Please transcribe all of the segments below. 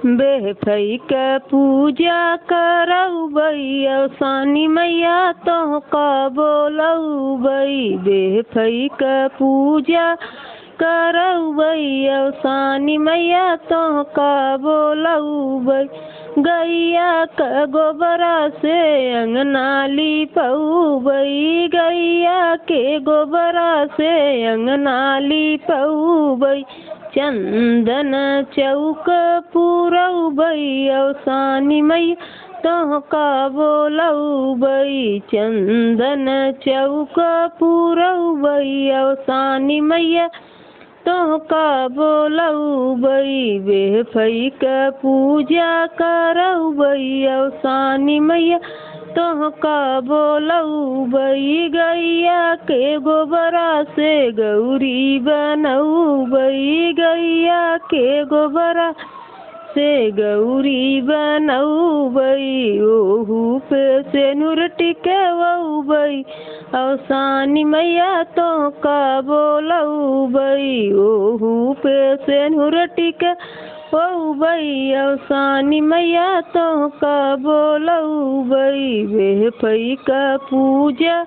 बेफई के पूजा करऊ बई अवसानी मैया तोहका बोलऊ बई। बेफई के पूजा करऊ बई अवसानी मैया तोहका बोलऊ बई। गैया के गोबरा से अंगना लिपऊ बई। गैया के गोबरा से अंगना लिपऊ बई। चंदन चौक पुरऊ बई अवसानी मैया तोहका बोलऊ बई। चंदन चौक पुरऊ बई अवसानी मैया तोहका बोलऊ बई। बेफई के पूजा करऊ बई अवसानी मैया तोहका बोलऊ बई। गैया के गोबरा से गौरी बनऊ बई। गैया के गोबरा से गौरी बनऊ बई। ओहू पे सेनुर टिकवऊ बई अवसानी मैया तोहका बोलऊ बई। ओहू पे सेनुर टिकवऊ बई अवसानी मैया तोहका बोलऊ बई। बेफई का पूजा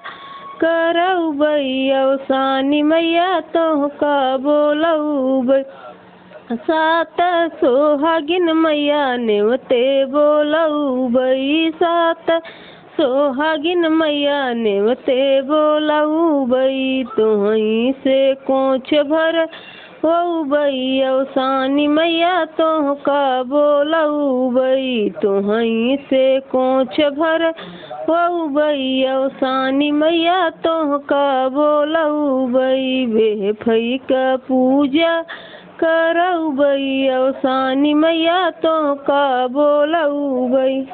करऊ बई अवसानी मैया तोहका बोलऊ बई। सात सोहागिन मैया नेवते बोलऊ बई। सात सोहागिन मैया नेवते बोलऊ बई। तोहई से कोछ भर वऊ बई अवसानी मैया तोहका बोलऊ बई। तोहई से कोछ भर वऊ बई अवसानी मैया तोहका बोलऊ बई। बेफई का पूजा करऊ बई अवसानी मैया तोहका बोलऊ बई।